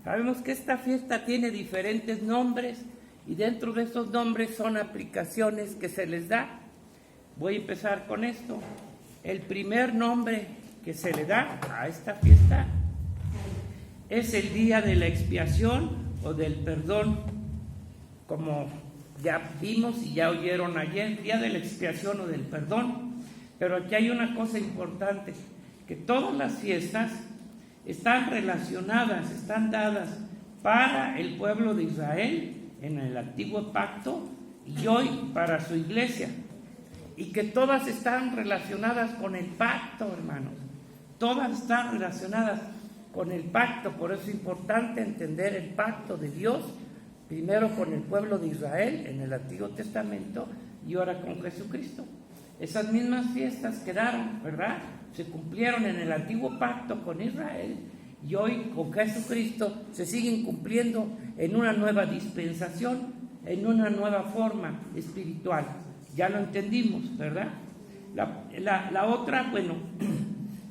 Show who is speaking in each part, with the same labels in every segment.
Speaker 1: Sabemos que esta fiesta tiene diferentes nombres y dentro de esos nombres son aplicaciones que se les da. Voy a empezar con esto. El primer nombre que se le da a esta fiesta es el día de la expiación o del perdón, como ya vimos y ya oyeron ayer, día de la expiación o del perdón. Pero aquí hay una cosa importante, que todas las fiestas están relacionadas, están dadas para el pueblo de Israel en el antiguo pacto y hoy para su iglesia, y que todas están relacionadas con el pacto, hermanos, todas están relacionadas con el pacto. Por eso es importante entender el pacto de Dios, primero con el pueblo de Israel en el Antiguo Testamento y ahora con Jesucristo. Esas mismas fiestas quedaron, ¿verdad? Se cumplieron en el antiguo pacto con Israel y hoy con Jesucristo se siguen cumpliendo en una nueva dispensación, en una nueva forma espiritual. Ya lo entendimos, ¿verdad? La otra, bueno,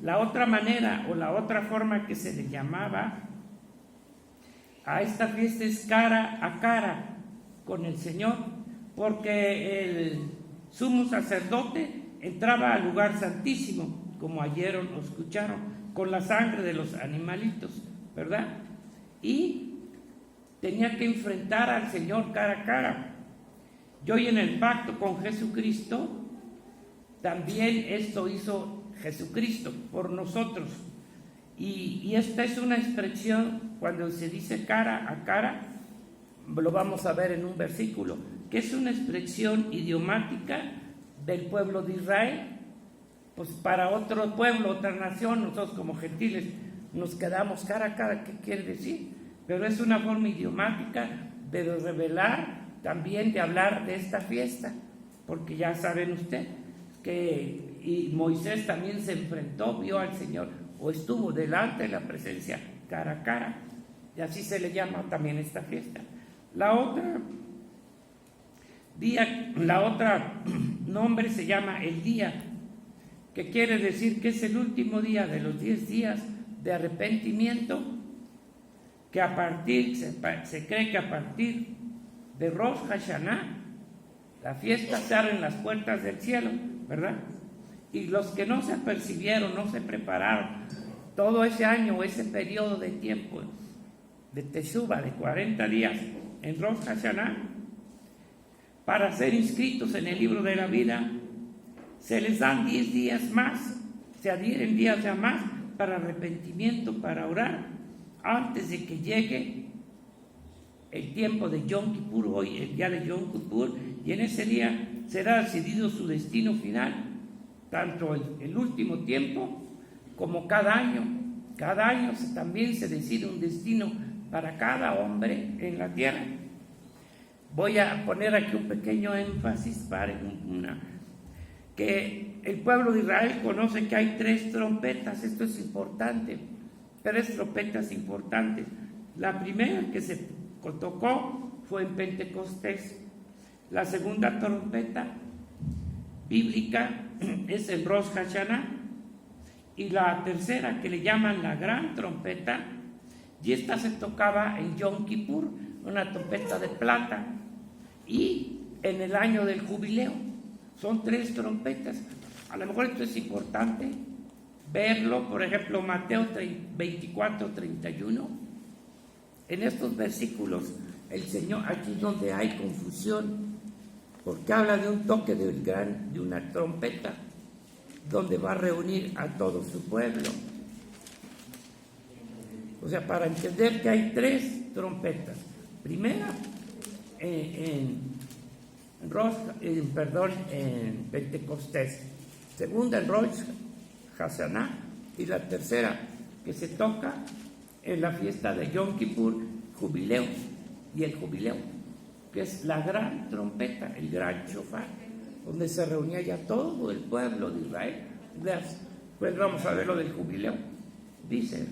Speaker 1: la otra manera o la otra forma que se le llamaba a esta fiesta es cara a cara con el Señor, porque el sumo sacerdote entraba al lugar santísimo, como ayer lo escucharon, con la sangre de los animalitos, ¿verdad? Y tenía que enfrentar al Señor cara a cara. Y hoy en el pacto con Jesucristo, también esto hizo Jesucristo por nosotros. Y esta es una expresión, cuando se dice cara a cara, lo vamos a ver en un versículo, que es una expresión idiomática del pueblo de Israel. Pues para otro pueblo, otra nación, nosotros como gentiles nos quedamos cara a cara. ¿Qué quiere decir? Pero es una forma idiomática de revelar, también de hablar de esta fiesta, porque ya saben ustedes que y Moisés también se enfrentó, vio al Señor o estuvo delante de la presencia cara a cara, y así se le llama también esta fiesta. La otra nombre se llama el día, que quiere decir que es el último día de los 10 días de arrepentimiento, que se cree que a partir de Rosh Hashanah, la fiesta se abren las puertas del cielo, ¿verdad? Y los que no se apercibieron, no se prepararon todo ese año, ese periodo de tiempo de Teshuvah, de 40 días en Rosh Hashanah, para ser inscritos en el libro de la vida, se les dan 10 días más, se adhieren días ya más para arrepentimiento, para orar, antes de que llegue el tiempo de Yom Kippur, hoy el día de Yom Kippur, y en ese día será decidido su destino final, tanto el último tiempo como cada año. Cada año también se decide un destino para cada hombre en la tierra. Voy a poner aquí un pequeño énfasis para que el pueblo de Israel conoce que hay 3 trompetas. Esto es importante, 3 trompetas importantes. La primera que se tocó fue en Pentecostés. La segunda trompeta bíblica es en Rosh Hashanah, y la tercera, que le llaman la gran trompeta, y esta se tocaba en Yom Kippur, una trompeta de plata, y en el año del jubileo. Son 3 trompetas. A lo mejor esto es importante verlo, por ejemplo, Mateo 24, 31. En estos versículos, el Señor, aquí donde hay confusión, porque habla de un toque de una trompeta, donde va a reunir a todo su pueblo. O sea, para entender que hay 3 trompetas. Primera, en Pentecostés. Segunda, en Rosh Hashanah. Y la tercera, que se toca en la fiesta de Yom Kippur, jubileo. Y el jubileo, que es la gran trompeta, el gran shofar, donde se reunía ya todo el pueblo de Israel. Pues vamos a ver lo del jubileo. Dice: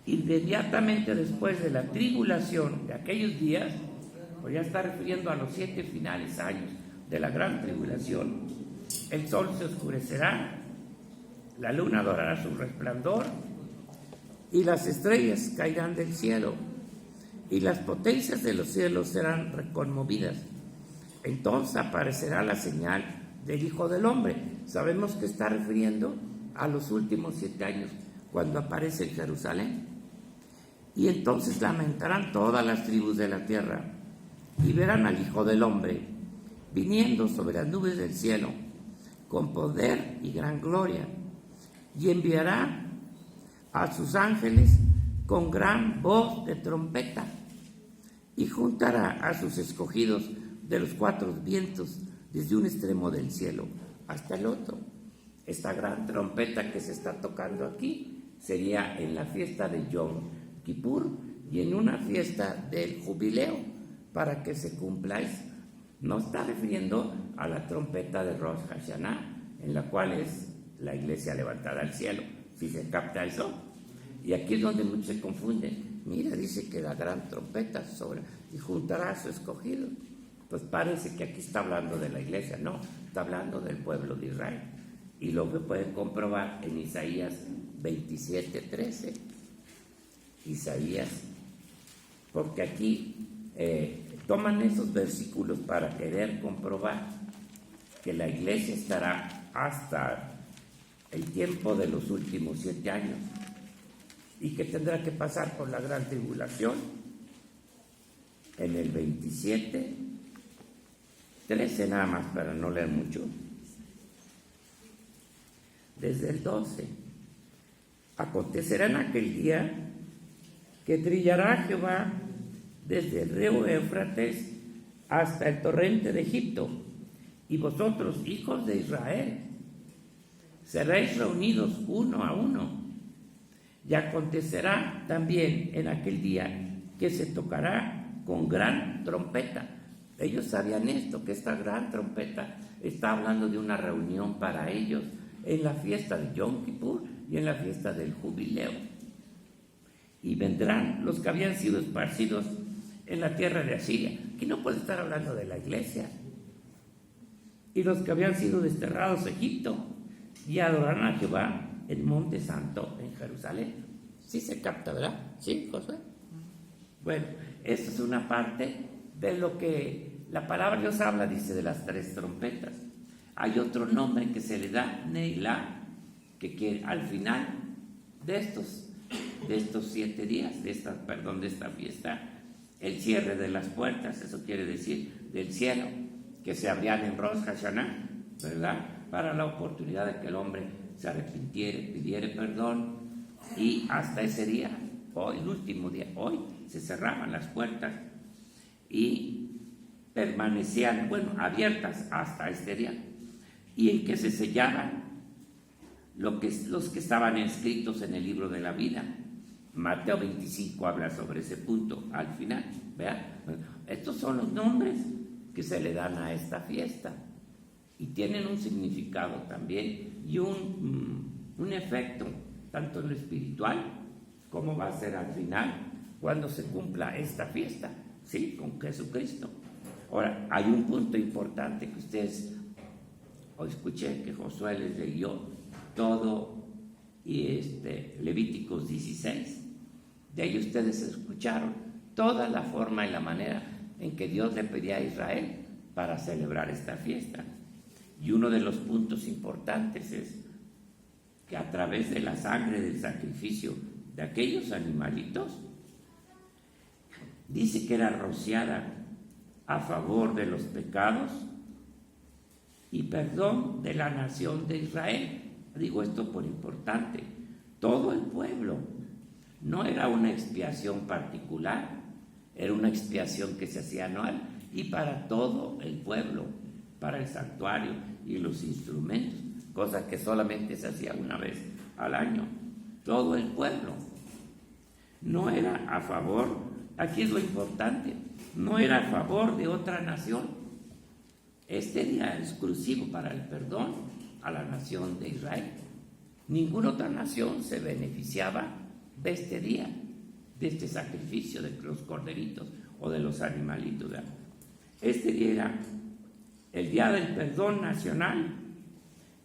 Speaker 1: inmediatamente después de la tribulación de aquellos días, pues ya está refiriendo a los 7 finales años de la gran tribulación, el sol se oscurecerá, la luna adorará su resplandor, y las estrellas caerán del cielo, y las potencias de los cielos serán reconmovidas. Entonces aparecerá la señal del Hijo del Hombre. Sabemos que está refiriendo a los últimos 7 años, cuando aparece en Jerusalén. Y entonces lamentarán todas las tribus de la tierra, y verán al Hijo del Hombre viniendo sobre las nubes del cielo, con poder y gran gloria, y enviará a sus ángeles con gran voz de trompeta, y juntará a sus escogidos de los 4 vientos, desde un extremo del cielo hasta el otro. Esta gran trompeta que se está tocando aquí sería en la fiesta de Yom Kippur y en una fiesta del jubileo, para que se cumpla eso. No está refiriendo a la trompeta de Rosh Hashanah, en la cual es la iglesia levantada al cielo, si se capta eso. Y aquí es donde muchos se confunden. Mira, dice que la gran trompeta sobre y juntará a su escogido. Pues parece que aquí está hablando de la iglesia. No, está hablando del pueblo de Israel. Y lo que pueden comprobar en Isaías 27:13. Isaías, porque aquí toman esos versículos para querer comprobar que la iglesia estará hasta el tiempo de los últimos 7 años y que tendrá que pasar por la gran tribulación en el 27:13 nada más, para no leer mucho. Desde el 12: acontecerá en aquel día que trillará Jehová desde el río Éufrates hasta el torrente de Egipto, y vosotros, hijos de Israel, seréis reunidos uno a uno. Y acontecerá también en aquel día que se tocará con gran trompeta. Ellos sabían esto, que esta gran trompeta está hablando de una reunión para ellos en la fiesta de Yom Kippur y en la fiesta del jubileo. Y vendrán los que habían sido esparcidos en la tierra de Asiria. Aquí no puede estar hablando de la iglesia. Y los que habían sido desterrados a Egipto, y adorarán a Jehová en Monte Santo en Jerusalén. Sí se capta, ¿verdad? ¿Sí, Josué? Bueno, esta es una parte de lo que la palabra de Dios habla, dice, de las 3 trompetas. Hay otro nombre que se le da, Neilá, que al final de estos 7 días, de esta fiesta, el cierre de las puertas, eso quiere decir del cielo, que se abrían en Rosh Hashanah, ¿verdad? Para la oportunidad de que el hombre se arrepintiere, pidiere perdón, y hasta ese día, hoy, el último día, hoy, se cerraban las puertas y permanecían, abiertas hasta este día, y en que se sellaban los que estaban inscritos en el libro de la vida. Mateo 25 habla sobre ese punto al final, ¿verdad? Estos son los nombres que se le dan a esta fiesta y tienen un significado también y un efecto tanto en lo espiritual como va a ser al final cuando se cumpla esta fiesta, ¿sí? Con Jesucristo. Ahora, hay un punto importante que ustedes, hoy escuché que Josué les leyó todo y Levíticos 16. De ahí ustedes escucharon toda la forma y la manera en que Dios le pedía a Israel para celebrar esta fiesta. Y uno de los puntos importantes es que a través de la sangre del sacrificio de aquellos animalitos, dice que era rociada a favor de los pecados y perdón de la nación de Israel. Digo esto por importante. Todo el pueblo. No era una expiación particular, era una expiación que se hacía anual y para todo el pueblo, para el santuario y los instrumentos, cosa que solamente se hacía una vez al año. Todo el pueblo. No era a favor, aquí es lo importante, no era a favor de otra nación. Este día era exclusivo para el perdón a la nación de Israel. Ninguna otra nación se beneficiaba de este día, de este sacrificio de los corderitos o de los animalitos. Este día era el día del perdón nacional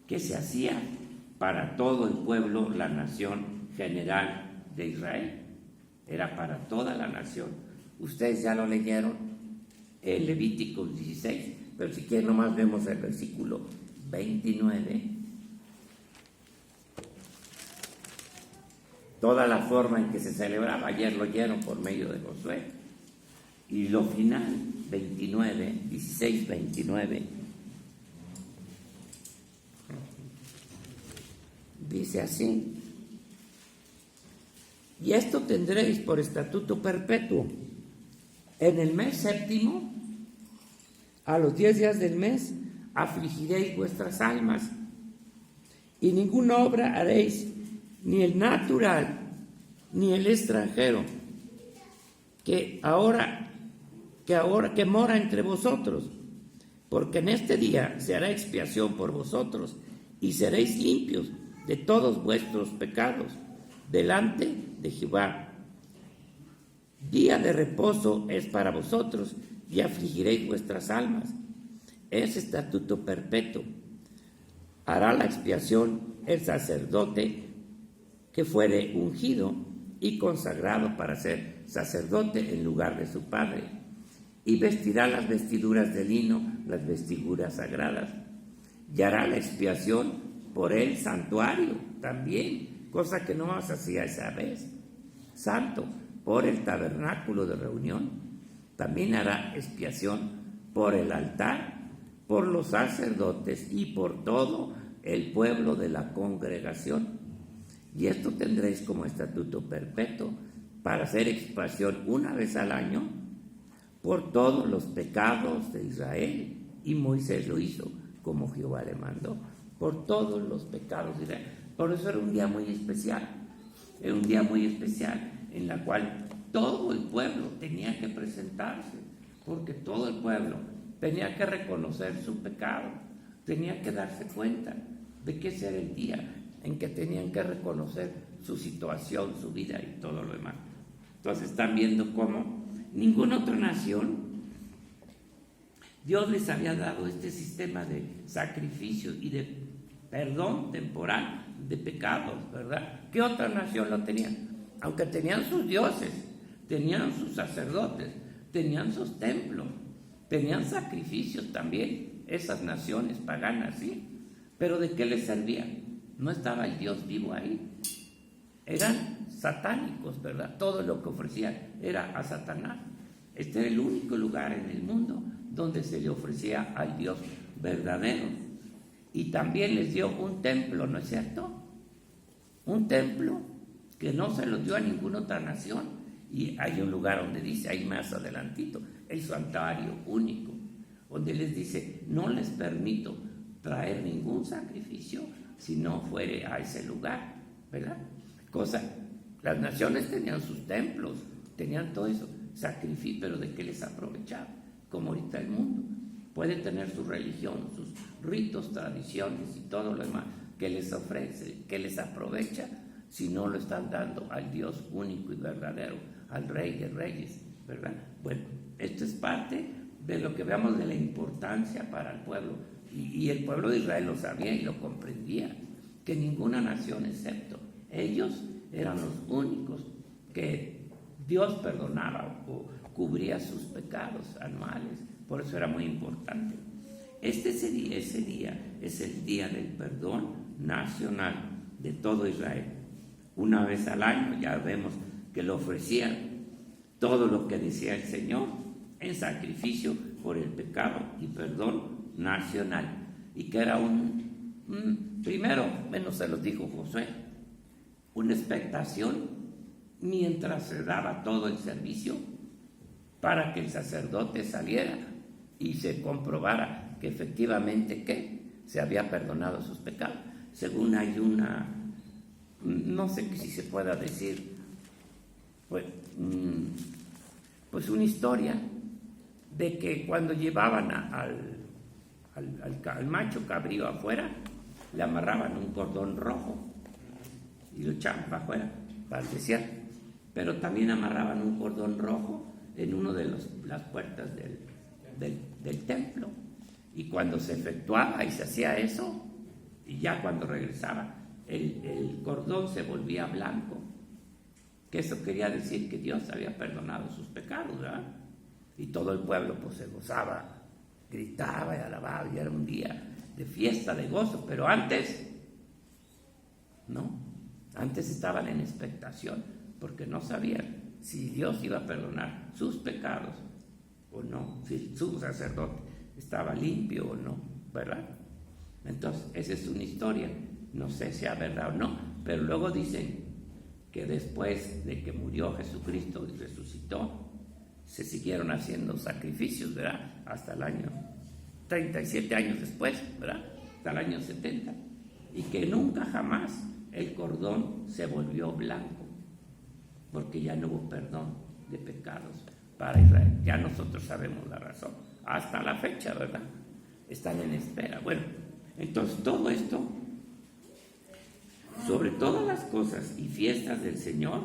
Speaker 1: que se hacía para todo el pueblo, la nación general de Israel, era para toda la nación. Ustedes ya lo leyeron en Levítico 16, pero si quieren nomás vemos el versículo 29. Toda la forma en que se celebraba, ayer lo oyeron por medio de Josué. Y lo final, 29, 16, 29, dice así: y esto tendréis por estatuto perpetuo. En el mes séptimo, a los 10 días del mes, afligiréis vuestras almas, y ninguna obra haréis, ni el natural, ni el extranjero, que mora entre vosotros, porque en este día se hará expiación por vosotros, y seréis limpios de todos vuestros pecados delante de Jehová. Día de reposo es para vosotros, y afligiréis vuestras almas. Es estatuto perpetuo. Hará la expiación el sacerdote que fuere ungido y consagrado para ser sacerdote en lugar de su padre, y vestirá las vestiduras de lino, las vestiduras sagradas, y hará la expiación por el santuario también, cosa que no se hacía esa vez, santo, por el tabernáculo de reunión. También hará expiación por el altar, por los sacerdotes y por todo el pueblo de la congregación. Y esto tendréis como estatuto perpetuo, para hacer expiación una vez al año por todos los pecados de Israel. Y Moisés lo hizo como Jehová le mandó, por todos los pecados de Israel. Por eso era un día muy especial, era un día muy especial en la cual todo el pueblo tenía que presentarse, porque todo el pueblo tenía que reconocer su pecado, tenía que darse cuenta de que ese era el día en que tenían que reconocer su situación, su vida y todo lo demás. Entonces están viendo cómo ninguna otra nación, Dios les había dado este sistema de sacrificio y de perdón temporal de pecados, ¿verdad? ¿Qué otra nación lo tenía? Aunque tenían sus dioses, tenían sus sacerdotes, tenían sus templos, tenían sacrificios también, esas naciones paganas, ¿sí? Pero ¿de qué les servía? No estaba el Dios vivo ahí. Eran satánicos, ¿verdad? Todo lo que ofrecían era a Satanás. Este era el único lugar en el mundo donde se le ofrecía al Dios verdadero. Y también les dio un templo, ¿no es cierto? Un templo que no se lo dio a ninguna otra nación. Y hay un lugar donde dice, ahí más adelantito, el santuario único, donde les dice, no les permito traer ningún sacrificio si no fuere a ese lugar, ¿verdad? Las naciones tenían sus templos, tenían todo eso, sacrificio, pero ¿de qué les aprovechaba? Como ahorita el mundo puede tener su religión, sus ritos, tradiciones y todo lo demás que les ofrece, que les aprovecha, si no lo están dando al Dios único y verdadero, al Rey de Reyes, ¿verdad? Bueno, esto es parte de lo que veamos de la importancia para el pueblo, y el pueblo de Israel lo sabía y lo comprendía, que ninguna nación excepto ellos eran los únicos que Dios perdonaba o cubría sus pecados anuales. Por eso era muy importante. Ese día es el día del perdón nacional de todo Israel. Una vez al año ya vemos que lo ofrecían todo lo que decía el Señor en sacrificio por el pecado y perdón nacional. Y que era primero, menos se los dijo Josué, una expectación mientras se daba todo el servicio para que el sacerdote saliera y se comprobara que efectivamente se había perdonado sus pecados. Según hay no sé si se pueda decir, pues una historia de que cuando llevaban al macho cabrío afuera, le amarraban un cordón rojo y lo echaban para afuera, para el desierto. Pero también amarraban un cordón rojo en una de las puertas del templo. Y cuando se efectuaba y se hacía eso, y ya cuando regresaba, el cordón se volvía blanco. que eso quería decir que Dios había perdonado sus pecados, ¿verdad? Y todo el pueblo pues se gozaba, gritaba y alababa, y era un día de fiesta, de gozo. Pero antes, no, antes estaban en expectación, porque no sabían si Dios iba a perdonar sus pecados o no, si su sacerdote estaba limpio o no, ¿verdad? Entonces, esa es una historia, no sé si es verdad o no, pero luego dicen que después de que murió Jesucristo y resucitó, se siguieron haciendo sacrificios, ¿verdad? Hasta el año 37 años después, ¿verdad? Hasta el año 70, y que nunca jamás el cordón se volvió blanco, porque ya no hubo perdón de pecados para Israel. Ya nosotros sabemos la razón, hasta la fecha, ¿verdad? Están en espera. Bueno, entonces todo esto, sobre todas las cosas y fiestas del Señor,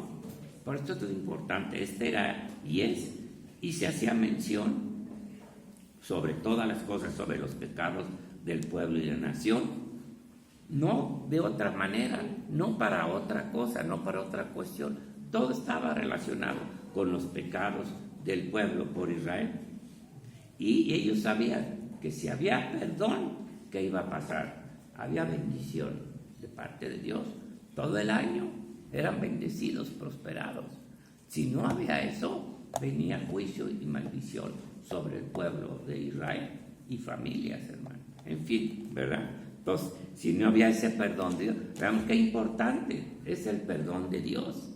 Speaker 1: por esto es importante, este era y es, y se hacía mención sobre todas las cosas, sobre los pecados del pueblo y de la nación, no de otra manera, no para otra cosa, no para otra cuestión. Todo estaba relacionado con los pecados del pueblo por Israel. Y ellos sabían que si había perdón, ¿qué iba a pasar? Había bendición de parte de Dios. Todo el año eran bendecidos, prosperados. Si no había eso, venía juicio y maldición sobre el pueblo de Israel y familias, hermano. En fin, ¿verdad? Entonces, si no había ese perdón de Dios, veamos qué importante es el perdón de Dios.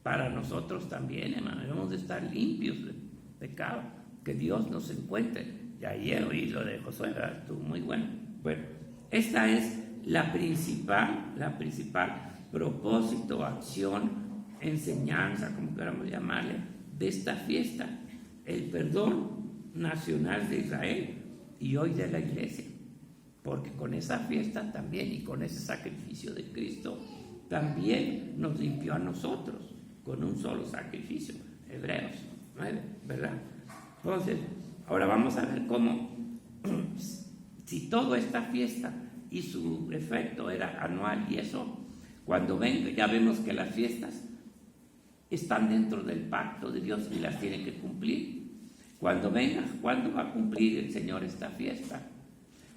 Speaker 1: Para nosotros también, hermano, debemos de estar limpios de pecado, que Dios nos encuentre. Y ayer oí lo de Josué, ¿verdad? Estuvo muy bueno. Bueno, esta es la principal propósito, acción, enseñanza, como queramos llamarle, de esta fiesta, el perdón nacional de Israel y hoy de la iglesia, porque con esa fiesta también y con ese sacrificio de Cristo también nos limpió a nosotros con un solo sacrificio. Hebreos 9, ¿verdad? Entonces, ahora vamos a ver cómo, si toda esta fiesta y su efecto era anual y eso, cuando venga, ya vemos que las fiestas están dentro del pacto de Dios y las tiene que cumplir. Cuando venga, ¿cuándo va a cumplir el Señor esta fiesta?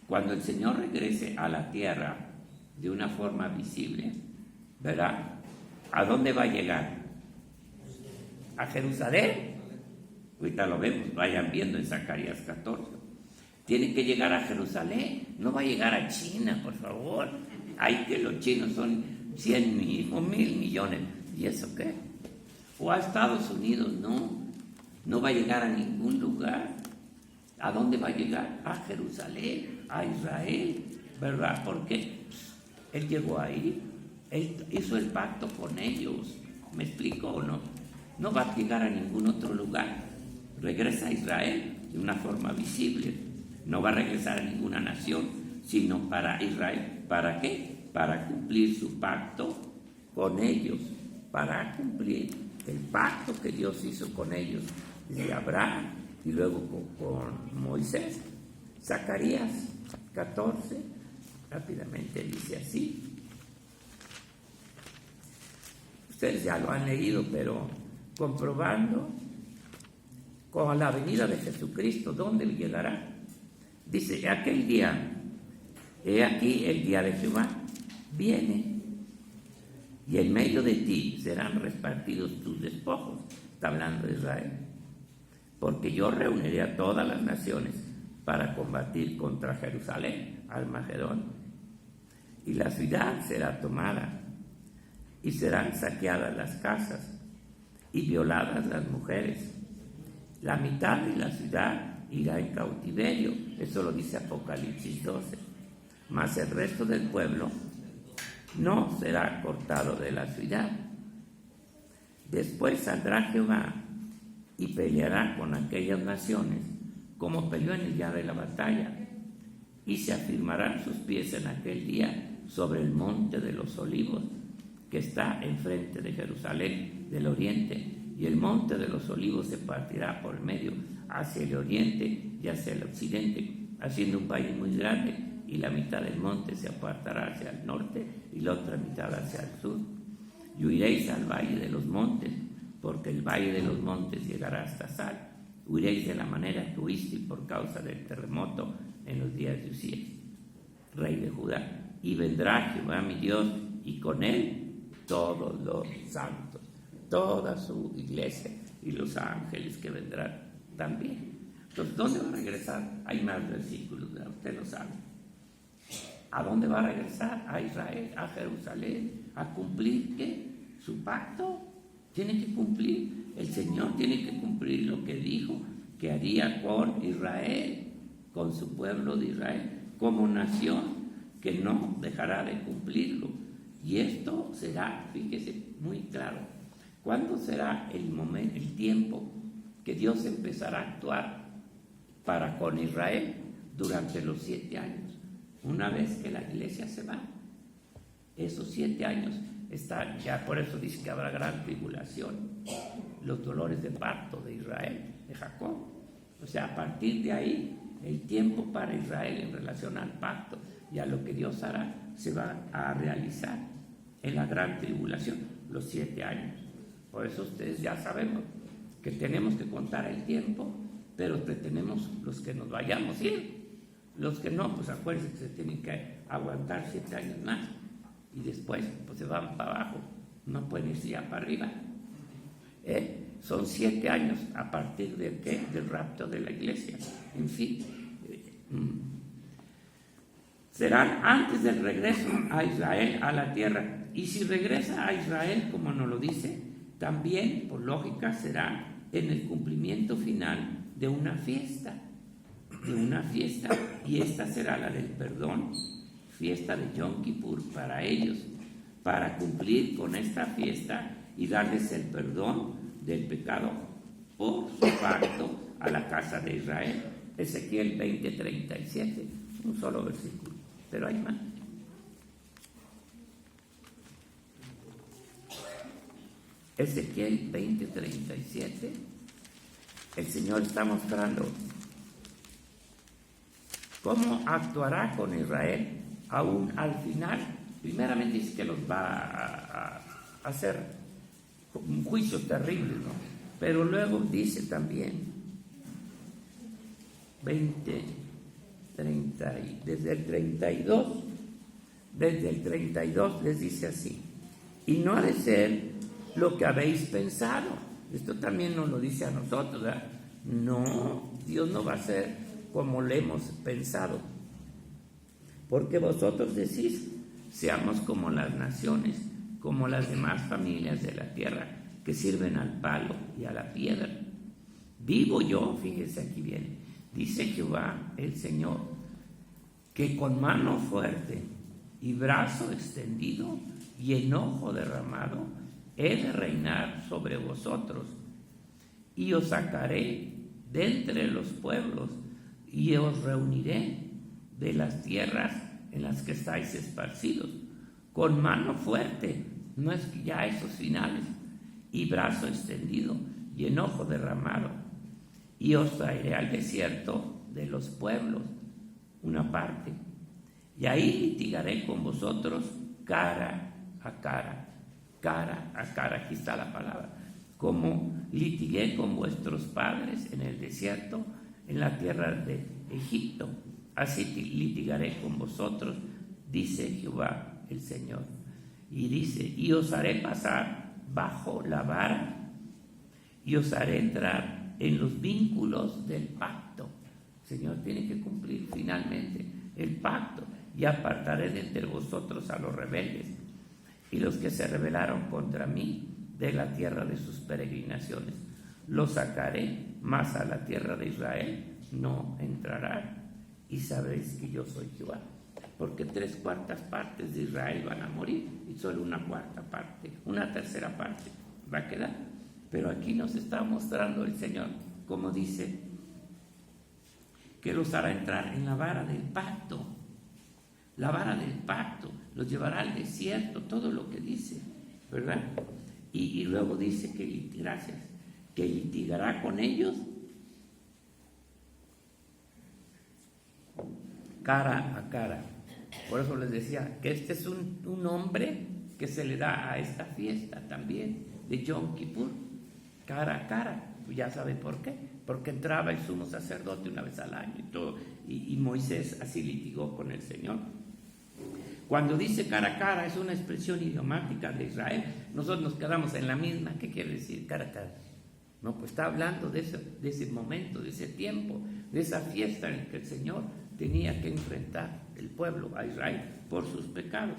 Speaker 1: Cuando el Señor regrese a la tierra de una forma visible, ¿verdad? ¿A dónde va a llegar? ¿A Jerusalén? Ahorita lo vemos, vayan viendo en Zacarías 14. Tiene que llegar a Jerusalén, no va a llegar a China, por favor. Ay, que los chinos son 100 o 1,000 millones. ¿Y eso qué? O a Estados Unidos, no va a llegar a ningún lugar. ¿A dónde va a llegar? A Jerusalén, a Israel, ¿verdad? Porque Él llegó ahí, Él hizo el pacto con ellos. ¿Me explico o no? No va a llegar a ningún otro lugar. Regresa a Israel de una forma visible. No va a regresar a ninguna nación, sino para Israel. ¿Para qué? Para cumplir su pacto con ellos, para cumplir el pacto que Dios hizo con ellos, de Abraham y luego con Moisés. Zacarías 14, rápidamente dice así. Ustedes ya lo han leído, pero comprobando con la venida de Jesucristo, ¿dónde llegará? Dice, aquel día, he aquí el día de Jehová, viene, y en medio de ti serán repartidos tus despojos. Está hablando de Israel. Porque yo reuniré a todas las naciones para combatir contra Jerusalén, Armagedón. Y la ciudad será tomada, y serán saqueadas las casas, y violadas las mujeres. La mitad de la ciudad irá en cautiverio. Eso lo dice Apocalipsis 12. Mas el resto del pueblo no será cortado de la ciudad. Después saldrá Jehová y peleará con aquellas naciones como peleó en el día de la batalla, y se afirmarán sus pies en aquel día sobre el monte de los olivos que está enfrente de Jerusalén del oriente, y el monte de los olivos se partirá por medio hacia el oriente y hacia el occidente, haciendo un valle muy grande, y la mitad del monte se apartará hacia el norte y la otra mitad hacia el sur. y huiréis al valle de los montes, porque el valle de los montes llegará hasta Sal. Huiréis de la manera que huiste por causa del terremoto en los días de Usías, rey de Judá. Y vendrá Jehová mi Dios, y con él todos los santos, toda su iglesia y los ángeles que vendrán también. Entonces, ¿dónde va a regresar? Hay más versículos, usted lo sabe. ¿A dónde va a regresar? A Israel, a Jerusalén, a cumplir ¿qué? Su pacto. Tiene que cumplir, el Señor tiene que cumplir lo que dijo que haría con Israel, con su pueblo de Israel, como nación, que no dejará de cumplirlo. Y esto será, fíjese muy claro, ¿cuándo será el momento, el tiempo que Dios empezará a actuar para con Israel? Durante los 7 años, una vez que la iglesia se va. Esos 7 años están, ya por eso dice que habrá gran tribulación, los dolores de parto de Israel, de Jacob. O sea, a partir de ahí, el tiempo para Israel en relación al pacto y a lo que Dios hará se va a realizar en la gran tribulación, los 7 años. Por eso ustedes ya sabemos que tenemos que contar el tiempo, pero tenemos los que nos vayamos a ir. Los que no, pues acuérdense que se tienen que aguantar 7 años más y después pues se van para abajo, no pueden irse ya para arriba. Son 7 años a partir de ¿qué? Del rapto de la iglesia. En fin, serán antes del regreso a Israel a la tierra. Y si regresa a Israel, como nos lo dice, también por lógica será en el cumplimiento final de una fiesta, y esta será la del perdón, fiesta de Yom Kippur para ellos, para cumplir con esta fiesta y darles el perdón del pecado por su pacto a la casa de Israel. Ezequiel 20:37, un solo versículo, pero hay más. Ezequiel 20:37, el Señor está mostrando cómo actuará con Israel aún al final. Primeramente dice que los va a hacer un juicio terrible, ¿no? Pero luego dice también 30, desde el 32 les dice así: y no ha de ser lo que habéis pensado. Esto también nos lo dice a nosotros, ¿verdad? No, Dios no va a ser como le hemos pensado, porque vosotros decís: seamos como las naciones, como las demás familias de la tierra, que sirven al palo y a la piedra. Vivo yo, fíjese aquí bien, dice Jehová el Señor, que con mano fuerte y brazo extendido y enojo derramado he de reinar sobre vosotros, y os sacaré de entre los pueblos, y os reuniré de las tierras en las que estáis esparcidos, con mano fuerte, no es ya esos finales, y brazo extendido y enojo derramado, y os traeré al desierto de los pueblos, una parte, y ahí litigaré con vosotros cara a cara, aquí está la palabra, como litigué con vuestros padres en el desierto, en la tierra de Egipto, así litigaré con vosotros, dice Jehová el Señor. Y dice: y os haré pasar bajo la vara, y os haré entrar en los vínculos del pacto. El Señor tiene que cumplir finalmente el pacto, y apartaré de entre vosotros a los rebeldes y los que se rebelaron contra mí de la tierra de sus peregrinaciones. Los sacaré, mas a la tierra de Israel no entrarán, y sabréis que yo soy Jehová. Porque 3/4 partes de Israel van a morir y solo una tercera parte va a quedar. Pero aquí nos está mostrando el Señor, como dice, que los hará entrar en la vara del pacto. La vara del pacto los llevará al desierto, todo lo que dice, ¿verdad? Y luego dice que litigará con ellos cara a cara. Por eso les decía que este es un hombre que se le da a esta fiesta también de Yom Kippur, cara a cara. Ya saben por qué, porque entraba el sumo sacerdote una vez al año y todo, y Moisés así litigó con el Señor. Cuando dice cara a cara es una expresión idiomática de Israel. Nosotros nos quedamos en la misma. ¿Qué quiere decir cara a cara? No, pues está hablando de ese momento, de ese tiempo, de esa fiesta en que el Señor tenía que enfrentar el pueblo a Israel por sus pecados,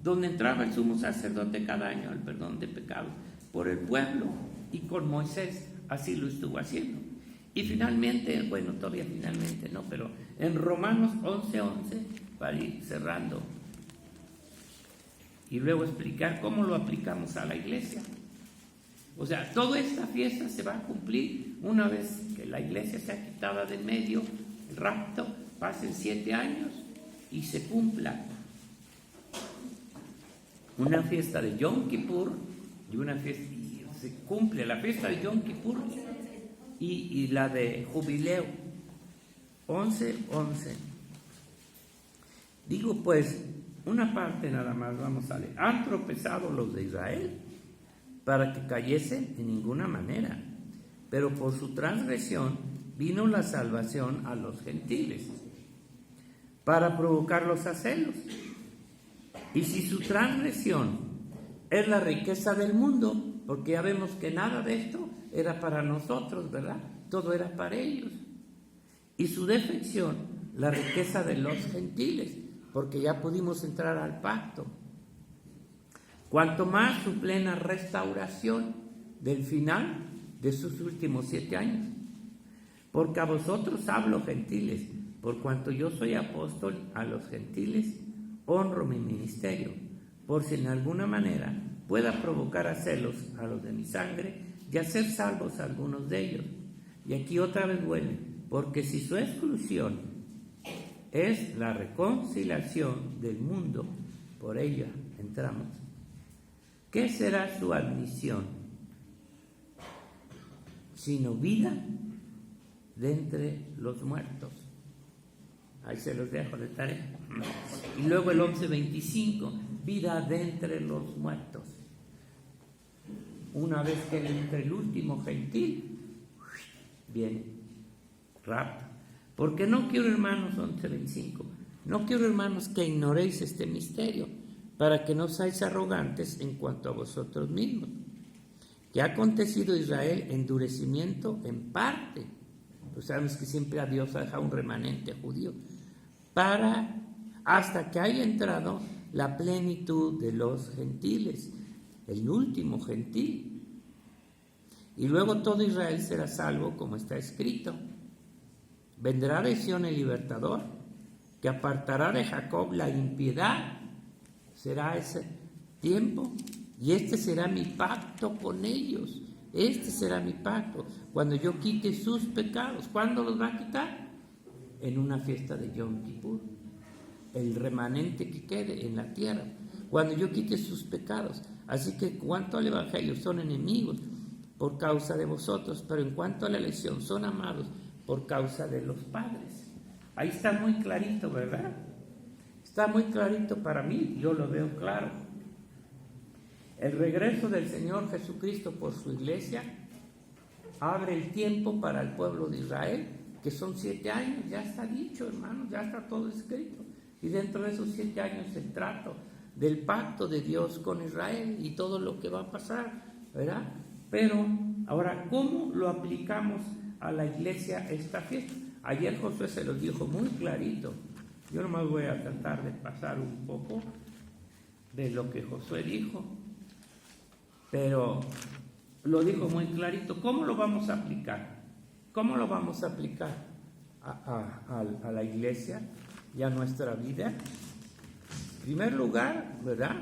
Speaker 1: donde entraba el sumo sacerdote cada año al perdón de pecados por el pueblo, y con Moisés así lo estuvo haciendo. Y finalmente, bueno, todavía finalmente no, pero en Romanos 11:11, para ir cerrando y luego explicar cómo lo aplicamos a la iglesia. O sea, toda esta fiesta se va a cumplir una vez que la iglesia sea quitada de medio, el rapto, pasen 7 años y se cumpla una fiesta de Yom Kippur y una fiesta, y se cumple la fiesta de Yom Kippur y la de Jubileo. 11:11. Digo pues, una parte nada más vamos a leer. Han tropezado los de Israel para que cayesen en ninguna manera, pero por su transgresión vino la salvación a los gentiles, para provocarlos a celos. Y si su transgresión es la riqueza del mundo, porque ya vemos que nada de esto era para nosotros, ¿verdad? Todo era para ellos. Y su defección, la riqueza de los gentiles, porque ya pudimos entrar al pacto. Cuanto más su plena restauración del final de sus últimos 7 años. Porque a vosotros hablo, gentiles, por cuanto yo soy apóstol a los gentiles, honro mi ministerio, por si en alguna manera pueda provocar a celos a los de mi sangre y hacer salvos a algunos de ellos. Y aquí otra vez vuelve, porque si su exclusión es la reconciliación del mundo, por ella entramos, ¿qué será su admisión? Sino vida de entre los muertos. Ahí se los dejo de tarea. Y luego el 11:25, vida de entre los muertos. Una vez que entre el último gentil, viene rapto. Porque no quiero, hermanos, 11:25, no quiero, hermanos, que ignoréis este misterio, para que no seáis arrogantes en cuanto a vosotros mismos, que ha acontecido Israel endurecimiento en parte. Pues sabemos que siempre a Dios ha dejado un remanente judío, hasta que haya entrado la plenitud de los gentiles, el último gentil. Y luego todo Israel será salvo, como está escrito. Vendrá de Sión el libertador, que apartará de Jacob la impiedad. Será ese tiempo, y este será mi pacto con ellos. Este será mi pacto, cuando yo quite sus pecados. ¿Cuándo los va a quitar? En una fiesta de Yom Kippur, el remanente que quede en la tierra, cuando yo quite sus pecados. Así que en cuanto al evangelio son enemigos por causa de vosotros, pero en cuanto a la elección son amados por causa de los padres. Ahí está muy clarito, ¿verdad? Está muy clarito para mí, yo lo veo claro. El regreso del Señor Jesucristo por su iglesia abre el tiempo para el pueblo de Israel, que son 7 años, ya está dicho, hermanos, ya está todo escrito. Y dentro de esos 7 años el trato del pacto de Dios con Israel y todo lo que va a pasar, ¿verdad? Pero ahora, ¿cómo lo aplicamos a la iglesia esta fiesta? Ayer Josué se los dijo muy clarito. Yo nomás voy a tratar de pasar un poco de lo que Josué dijo, pero lo dijo muy clarito. ¿Cómo lo vamos a aplicar? ¿Cómo lo vamos a aplicar a la iglesia y a nuestra vida? En primer lugar, ¿verdad?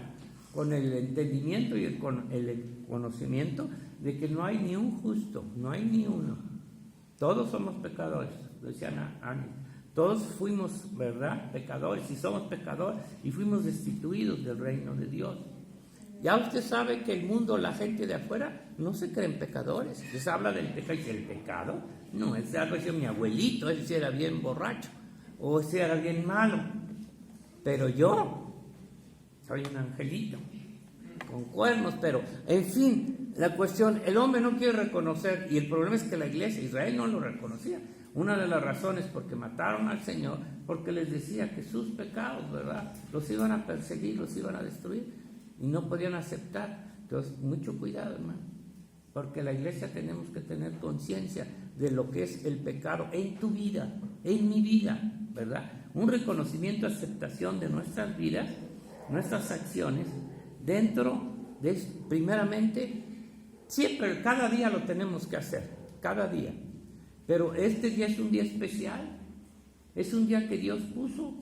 Speaker 1: Con el entendimiento y el conocimiento de que no hay ni un justo, no hay ni uno. Todos somos pecadores, lo decían antes. Todos fuimos, ¿verdad?, pecadores, y somos pecadores, y fuimos destituidos del reino de Dios. Ya usted sabe que el mundo, la gente de afuera, no se creen pecadores. Les habla del pecado y dice, ¿el pecado? No, ese algo decía mi abuelito, ese sí era bien borracho, o ese era bien malo. Pero yo soy un angelito, con cuernos, pero en fin, la cuestión, el hombre no quiere reconocer, y el problema es que la iglesia, Israel no lo reconocía. Una de las razones porque mataron al Señor, porque les decía que sus pecados, ¿verdad?, los iban a perseguir, los iban a destruir, y no podían aceptar. Entonces, mucho cuidado, hermano, porque la iglesia tenemos que tener conciencia de lo que es el pecado en tu vida, en mi vida, ¿verdad? Un reconocimiento, aceptación de nuestras vidas, nuestras acciones, dentro de, primeramente, siempre, cada día lo tenemos que hacer, cada día. Pero este día es un día especial, es un día que Dios puso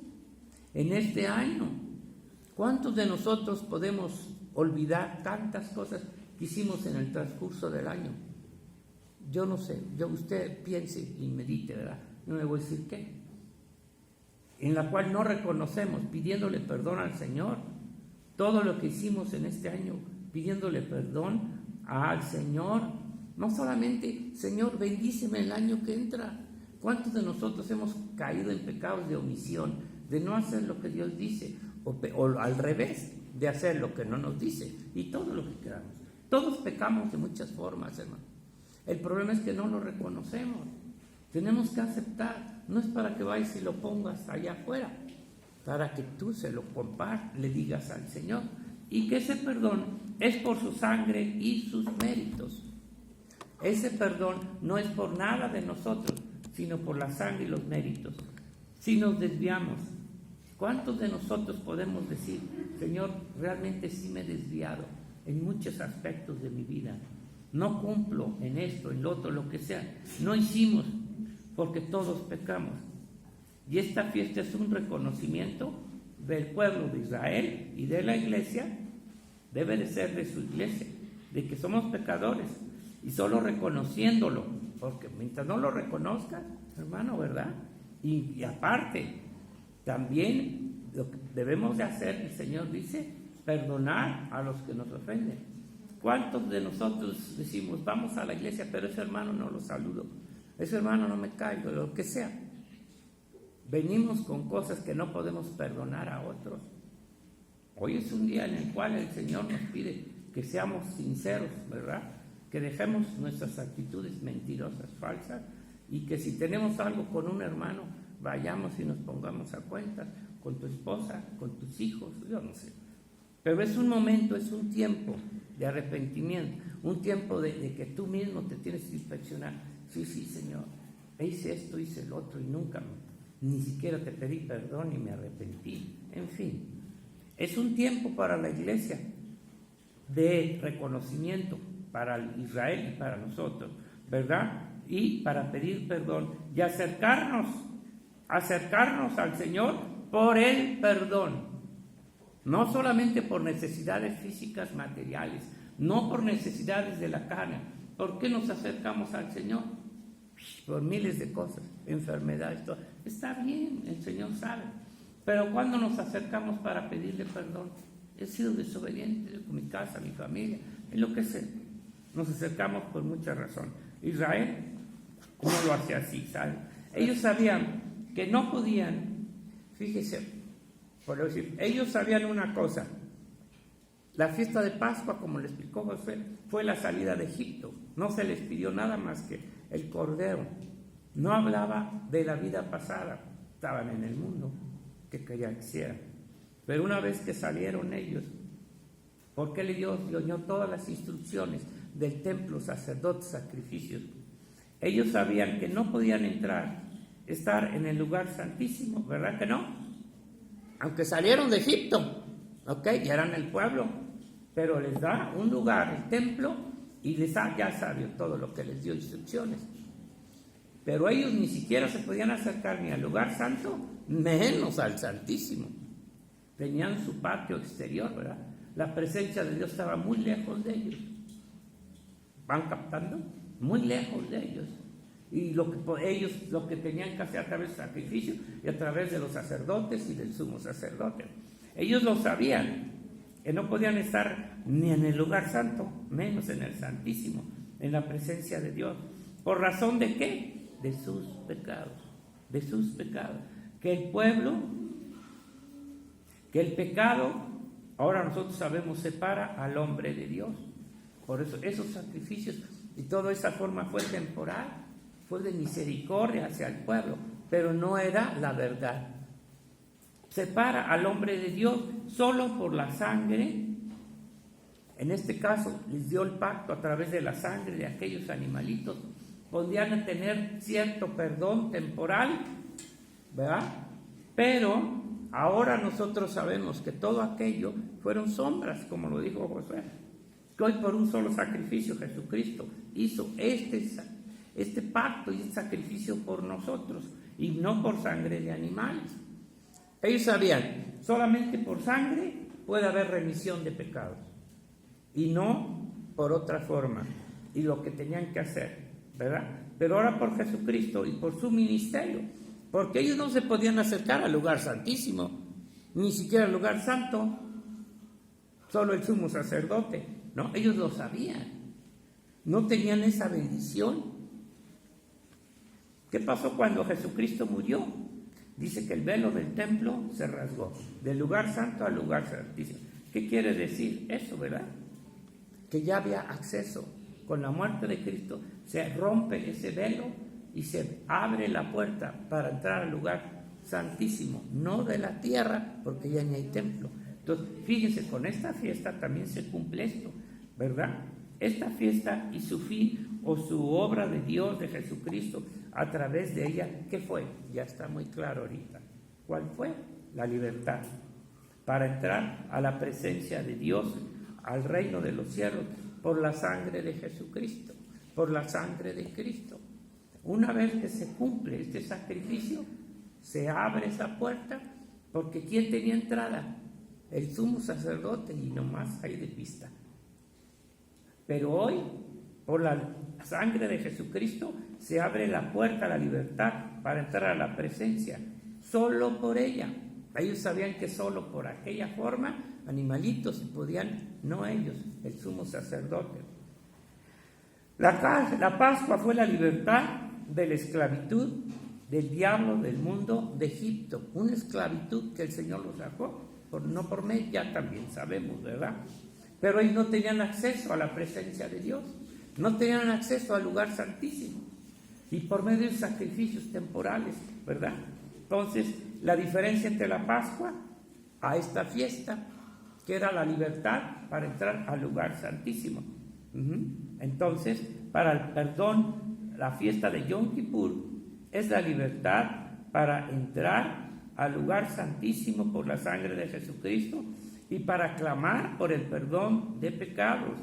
Speaker 1: en este año. ¿Cuántos de nosotros podemos olvidar tantas cosas que hicimos en el transcurso del año? Yo no sé, usted piense y medite, ¿verdad? No le voy a decir qué. En la cual no reconocemos, pidiéndole perdón al Señor, todo lo que hicimos en este año, pidiéndole perdón al Señor. No solamente, Señor, bendíceme el año que entra. ¿Cuántos de nosotros hemos caído en pecados de omisión, de no hacer lo que Dios dice, o al revés, de hacer lo que no nos dice, y todo lo que queramos? Todos pecamos de muchas formas, hermano. El problema es que no lo reconocemos. Tenemos que aceptar. No es para que vayas y lo pongas allá afuera, para que tú se lo compartas, le digas al Señor, y que ese perdón es por su sangre y sus méritos. Ese perdón no es por nada de nosotros, sino por la sangre y los méritos. Si nos desviamos, ¿cuántos de nosotros podemos decir, Señor, realmente sí me he desviado en muchos aspectos de mi vida? No cumplo en esto, en lo otro, lo que sea. No hicimos, porque todos pecamos. Y esta fiesta es un reconocimiento del pueblo de Israel y de la iglesia. Debe de ser de su iglesia, de que somos pecadores. Y solo reconociéndolo, porque mientras no lo reconozcas, hermano, ¿verdad? Y aparte, también lo que debemos de hacer, el Señor dice, perdonar a los que nos ofenden. ¿Cuántos de nosotros decimos, vamos a la iglesia, pero ese hermano no lo saludo, ese hermano no me caigo, lo que sea? Venimos con cosas que no podemos perdonar a otros. Hoy es un día en el cual el Señor nos pide que seamos sinceros, ¿verdad? Que dejemos nuestras actitudes mentirosas, falsas, y que si tenemos algo con un hermano, vayamos y nos pongamos a cuentas con tu esposa, con tus hijos, yo no sé. Pero es un momento, es un tiempo de arrepentimiento, un tiempo de que tú mismo te tienes que inspeccionar. Sí, Señor, hice esto, hice el otro y nunca, ni siquiera te pedí perdón y me arrepentí. En fin, es un tiempo para la iglesia de reconocimiento, para Israel y para nosotros, ¿verdad? Y para pedir perdón y acercarnos al Señor por el perdón. No solamente por necesidades físicas, materiales, no por necesidades de la carne. ¿Por qué nos acercamos al Señor? Por miles de cosas, enfermedades, todo. Está bien, el Señor sabe. Pero cuando nos acercamos para pedirle perdón, he sido desobediente con mi casa, mi familia, en lo que sea. Nos acercamos por mucha razón. Israel no lo hacía así, ¿saben? Ellos sabían que no podían, fíjese, por decir, ellos sabían una cosa. La fiesta de Pascua, como le explicó Josué, fue la salida de Egipto. No se les pidió nada más que el cordero. No hablaba de la vida pasada. Estaban en el mundo que querían que hicieran. Pero una vez que salieron ellos, porque Dios dio todas las instrucciones del templo, sacerdotes, sacrificios, ellos sabían que no podían estar en el lugar santísimo, ¿verdad que no? Aunque salieron de Egipto, ¿ok? Ya eran el pueblo, pero les da un lugar, el templo, y ya sabe todo lo que les dio instrucciones. Pero ellos ni siquiera se podían acercar ni al lugar santo, menos al santísimo. Tenían su patio exterior, ¿verdad? La presencia de Dios estaba muy lejos de ellos. ¿Van captando? Muy lejos de ellos. Y ellos lo que tenían que hacer a través del sacrificio y a través de los sacerdotes y del sumo sacerdote. Ellos lo sabían, que no podían estar ni en el lugar santo, menos en el santísimo, en la presencia de Dios. ¿Por razón de qué? De sus pecados, de sus pecados. Que el pecado Ahora nosotros sabemos, separa al hombre de Dios. Por eso esos sacrificios y toda esa forma fue temporal, fue de misericordia hacia el pueblo, pero no era la verdad. Separa al hombre de Dios solo por la sangre. En este caso les dio el pacto a través de la sangre de aquellos animalitos. Podían tener cierto perdón temporal, ¿verdad? Pero ahora nosotros sabemos que todo aquello fueron sombras, como lo dijo Josué. Que hoy por un solo sacrificio Jesucristo hizo este pacto y este sacrificio por nosotros, y no por sangre de animales. Ellos sabían, solamente por sangre puede haber remisión de pecados, y no por otra forma, y lo que tenían que hacer, ¿verdad? Pero ahora por Jesucristo y por su ministerio, porque ellos no se podían acercar al lugar santísimo, ni siquiera al lugar santo, solo el sumo sacerdote, ¿no? Ellos lo sabían, no tenían esa bendición. ¿Qué pasó cuando Jesucristo murió? Dice que el velo del templo se rasgó, del lugar santo al lugar santísimo. ¿Qué quiere decir eso, verdad? Que ya había acceso. Con la muerte de Cristo se rompe ese velo y se abre la puerta para entrar al lugar santísimo, no de la tierra, porque ya ni hay templo. Entonces, fíjense, con esta fiesta también se cumple esto, ¿verdad? Esta fiesta y su fin o su obra de Dios, de Jesucristo, a través de ella, ¿qué fue? Ya está muy claro ahorita. ¿Cuál fue? La libertad para entrar a la presencia de Dios, al reino de los cielos, por la sangre de Jesucristo, por la sangre de Cristo. Una vez que se cumple este sacrificio, se abre esa puerta, porque ¿quién tenía entrada? El sumo sacerdote, y nomás hay de pista. Pero hoy, por la sangre de Jesucristo, se abre la puerta a la libertad para entrar a la presencia, solo por ella. Ellos sabían que solo por aquella forma, animalitos podían, no ellos, el sumo sacerdote. La Pascua fue la libertad de la esclavitud del diablo, del mundo, de Egipto. Una esclavitud que el Señor los sacó, no por medio, ya también sabemos, ¿verdad? Pero ellos no tenían acceso a la presencia de Dios, no tenían acceso al lugar santísimo, y por medio de sacrificios temporales, ¿verdad? Entonces, la diferencia entre la Pascua a esta fiesta, que era la libertad para entrar al lugar santísimo. Entonces, para el perdón, la fiesta de Yom Kippur es la libertad para entrar al lugar santísimo por la sangre de Jesucristo y para clamar por el perdón de pecados.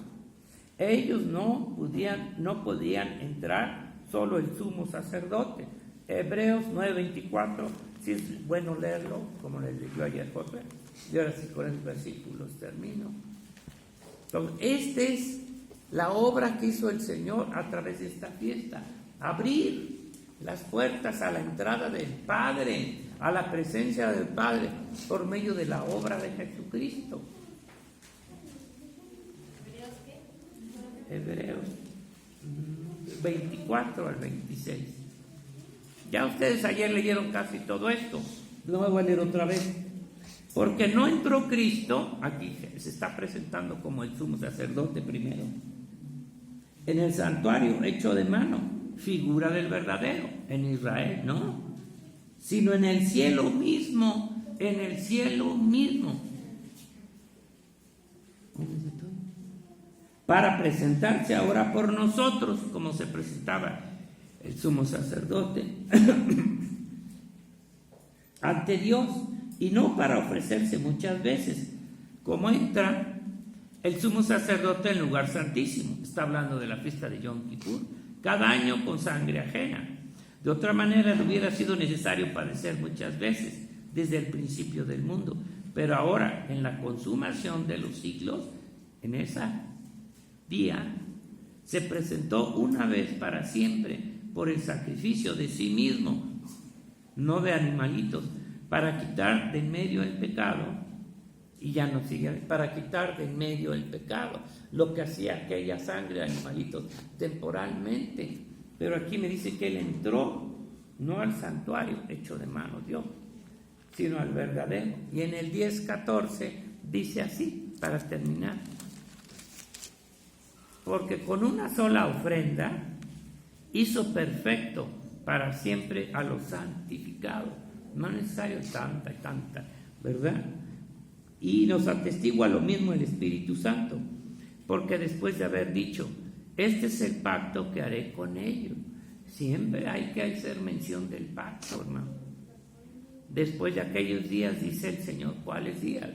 Speaker 1: Ellos no podían entrar, solo el sumo sacerdote. Hebreos 9:24, si es bueno leerlo, como le leyó ayer José. Y ahora sí, con esos versículos termino. Entonces, esta es la obra que hizo el Señor a través de esta fiesta: abrir las puertas a la entrada del Padre, a la presencia del Padre, por medio de la obra de Jesucristo. Hebreos 24 al 26. Ya ustedes ayer leyeron casi todo esto, lo voy a leer otra vez. Porque no entró Cristo, aquí se está presentando como el sumo sacerdote primero, en el santuario hecho de mano, figura del verdadero, en Israel, no, sino en el cielo mismo, en el cielo mismo, para presentarse ahora por nosotros, como se presentaba el sumo sacerdote ante Dios, y no para ofrecerse muchas veces, como entra el sumo sacerdote en el lugar santísimo. Está hablando de la fiesta de Yom Kippur, cada año con sangre ajena. De otra manera le hubiera sido necesario padecer muchas veces desde el principio del mundo, pero ahora, en la consumación de los siglos, en ese día se presentó una vez para siempre por el sacrificio de sí mismo, no de animalitos, para quitar de en medio el pecado. Y ya no sigue, para quitar de en medio el pecado, lo que hacía aquella sangre de animalitos temporalmente. Pero aquí me dice que él entró no al santuario hecho de mano Dios, sino al verdadero. Y en el 10:14 dice así, para terminar. Porque con una sola ofrenda hizo perfecto para siempre a los santificados. No es necesario tanta, ¿verdad? Y nos atestigua lo mismo el Espíritu Santo, porque después de haber dicho, este es el pacto que haré con ellos. Siempre hay que hacer mención del pacto, hermano. Después de aquellos días, dice el Señor, ¿cuáles días?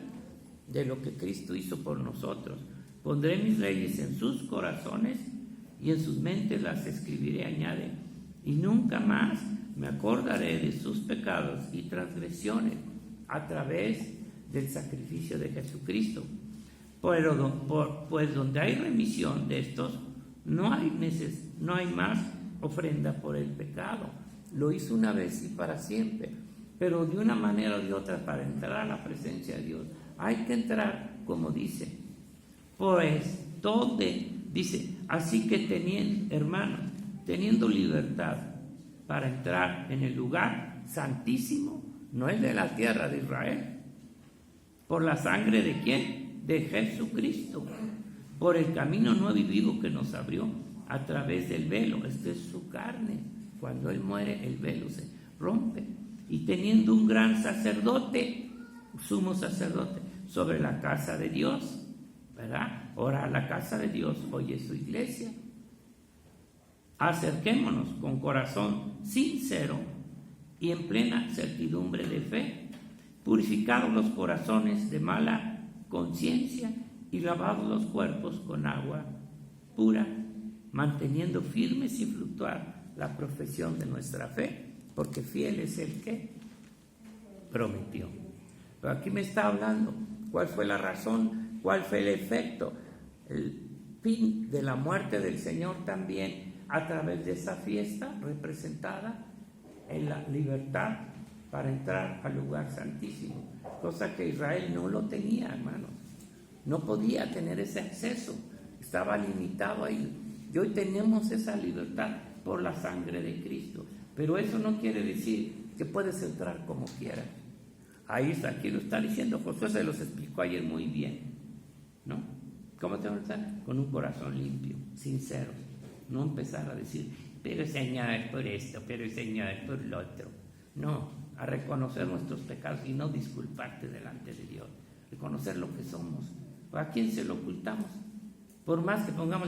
Speaker 1: De lo que Cristo hizo por nosotros. Pondré mis leyes en sus corazones y en sus mentes las escribiré, añade, y nunca más me acordaré de sus pecados y transgresiones a través del sacrificio de Jesucristo. Pues donde hay remisión de estos, no hay más ofrenda por el pecado. Lo hizo una vez y para siempre, pero de una manera o de otra, para entrar a la presencia de Dios, hay que entrar, como dice, pues, donde, dice, así que teniendo libertad para entrar en el lugar santísimo, no es de la tierra de Israel, por la sangre de ¿quién? De Jesucristo, por el camino nuevo y vivo que nos abrió a través del velo, esto es su carne. Cuando Él muere, el velo se rompe, y teniendo un gran sacerdote, sumo sacerdote, sobre la casa de Dios, ¿verdad? Ahora la casa de Dios hoy es su iglesia. Acerquémonos con corazón sincero y en plena certidumbre de fe, purificados los corazones de mala conciencia y lavados los cuerpos con agua pura, manteniendo firme sin fluctuar la profesión de nuestra fe, porque fiel es el que prometió. Pero aquí me está hablando cuál fue la razón, cuál fue el efecto, el fin de la muerte del Señor también a través de esa fiesta representada en la libertad para entrar al lugar santísimo, cosa que Israel no lo tenía, hermanos, no podía tener ese acceso, estaba limitado ahí, y hoy tenemos esa libertad por la sangre de Cristo, pero eso no quiere decir que puedes entrar como quieras. Ahí está, aquí lo está diciendo Josué, se los explicó ayer muy bien, ¿no? ¿Cómo te van a estar? Con un corazón limpio, sincero, no empezar a decir, pero Señor por esto, pero Señor por lo otro. No, a reconocer nuestros pecados y no disculparte delante de Dios, reconocer lo que somos. ¿A quién se lo ocultamos? Por más que pongamos